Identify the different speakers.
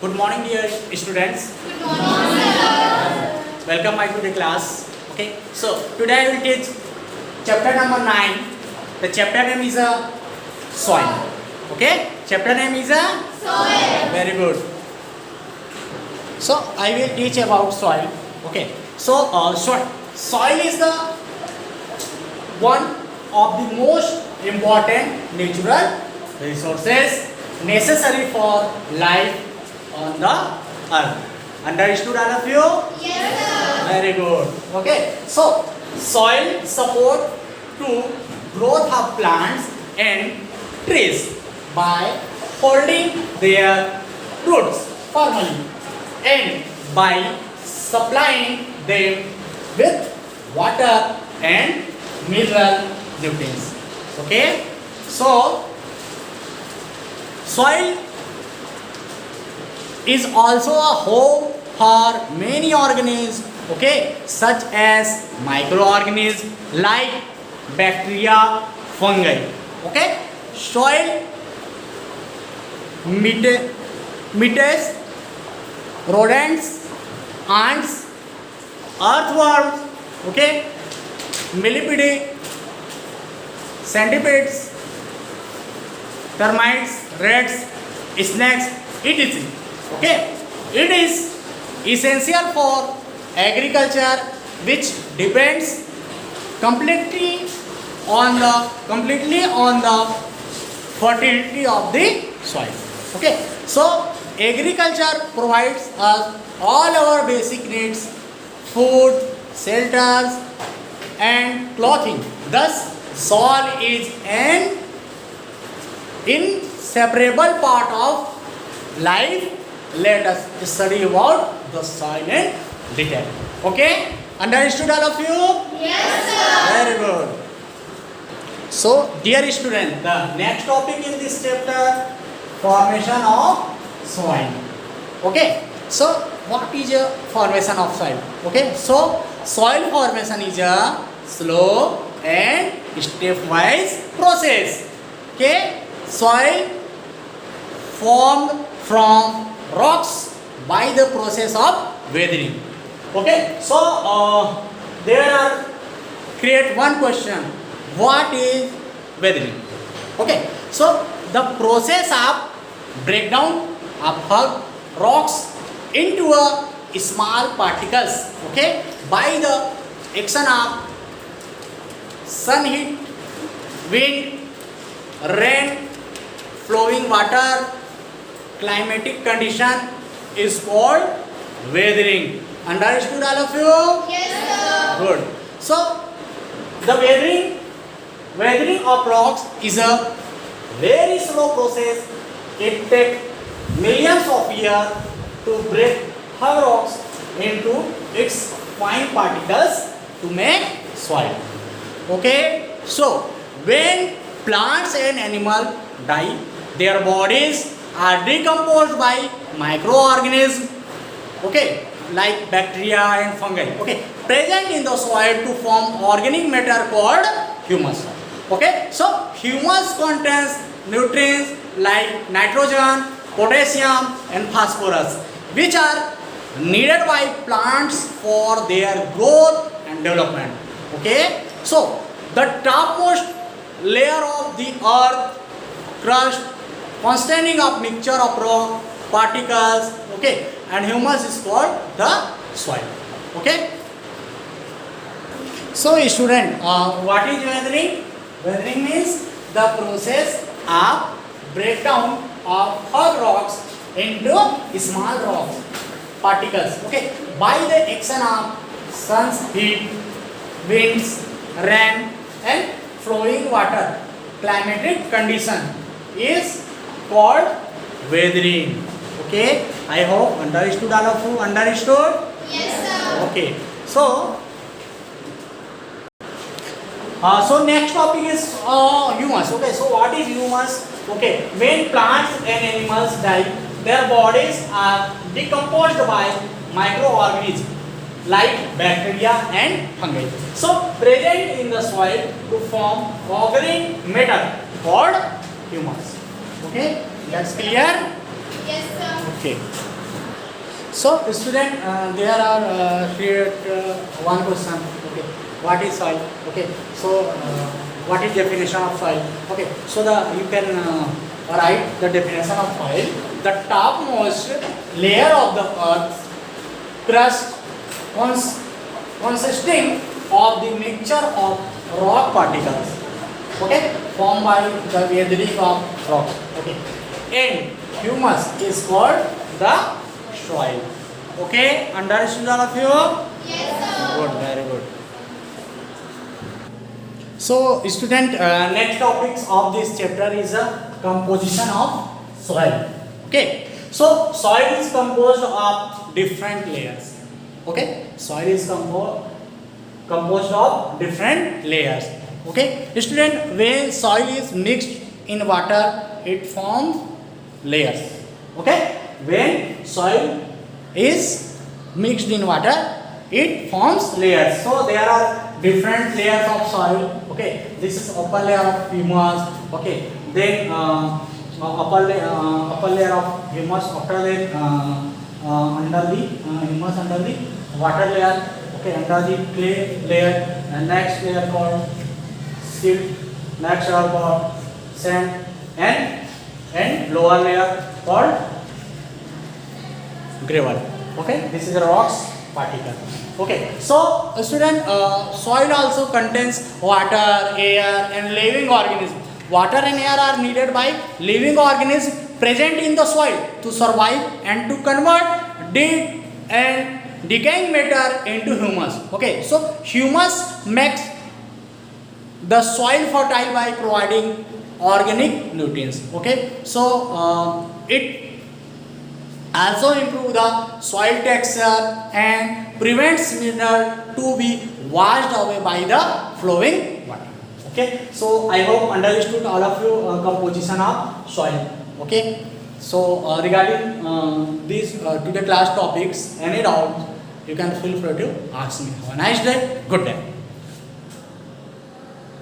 Speaker 1: Good morning, dear students.
Speaker 2: Good morning, sir.
Speaker 1: Welcome back to the class. Okay, so today I will teach chapter number 9. The chapter name is soil. Okay, chapter name is
Speaker 2: Soil.
Speaker 1: very good. So I will teach about soil. Okay, so soil is the one of the most important natural resources necessary for life on the earth. Understood, all of you?
Speaker 2: Yes, sir.
Speaker 1: Very good. Okay, so soil support to growth of plants and trees by holding their roots firmly and by supplying them with water and mineral nutrients. Okay, so soil is also a home for many organisms, okay, such as microorganisms like bacteria, fungi. Okay, soil meats, rodents, ants, earthworms, okay, millipedes, centipedes, termites, rats, snakes, etc. Okay, it is essential for agriculture, which depends completely on the fertility of the soil. Okay, so agriculture provides us all our basic needs: food, shelters, and clothing. Thus, soil is an inseparable part of life. Let us study about the soil in detail. Okay? Understood, all of you?
Speaker 2: Yes, sir.
Speaker 1: Very good. So, dear student, the next topic in this chapter, formation of soil. Okay? So, what is a formation of soil? Okay? So, soil formation is a slow and stepwise process. Okay? Soil formed from rocks by the process of weathering. Okay, so there are create one question: what is weathering? Okay, so the process of breakdown of hard rocks into a small particles, okay, by the action of sun heat, wind, rain, flowing water, climatic condition is called weathering. Understood, all of you?
Speaker 2: Yes, sir.
Speaker 1: Good. So the weathering of rocks is a very slow process. It takes millions of years to break hard rocks into its fine particles to make soil. Okay. So when plants and animals die, their bodies are decomposed by microorganisms, okay, like bacteria and fungi, okay, present in the soil to form organic matter called humus. Okay, so humus contains nutrients like nitrogen, potassium, and phosphorus, which are needed by plants for their growth and development. Okay, so the topmost layer of the earth crust consisting of mixture of rock particles, okay, and humus is called the soil. Okay, so student, what is weathering? Weathering means the process of breakdown of hard rocks into small rocks particles, okay, by the action of sun's heat, winds, rain, and flowing water. Climatic condition is called weathering. Okay, I hope understood, all of you. Understood?
Speaker 2: Yes, sir.
Speaker 1: Okay, so next topic is humus. Okay, so what is humus? Okay, when plants and animals die, their bodies are decomposed by microorganisms like bacteria and fungi. So present in the soil to form organic matter called humus. Okay, that's clear?
Speaker 2: Yes, sir.
Speaker 1: Okay. So, student, there are one question. Okay, what is soil? Okay, so what is definition of soil? Okay, so you can write the definition of soil. The topmost layer of the earth crust consisting of the mixture of rock particles, okay, formed by the weathering of rock, okay, and humus is called the soil. Okay, understood all of you?
Speaker 2: Yes, sir.
Speaker 1: Good, very good. So, student, next topics of this chapter is a composition of soil. Okay, so soil is composed of different layers. Okay, soil is composed of different layers. Okay, student, when soil is mixed in water, it forms layers. Okay, when soil is mixed in water, it forms layers. So there are different layers of soil. Okay, this is upper layer of humus. Okay, then upper layer of humus. After that, under the humus, under the water layer. Okay, under the clay layer, and next layer called silt. Next layer called sand, and lower layer called gravel. Okay, this is a rocks particle. Okay, so student, soil also contains water, air, and living organisms. Water and air are needed by living organisms present in the soil to survive and to convert dead and decaying matter into humus. Okay, so humus makes the soil fertile by providing organic nutrients. Okay, so it also improve the soil texture and prevents mineral to be washed away by the flowing water. Okay, so I hope understood all of you composition of soil. Okay, so regarding these today class topics, any doubt you can feel free to ask me. Have a nice day. Good day.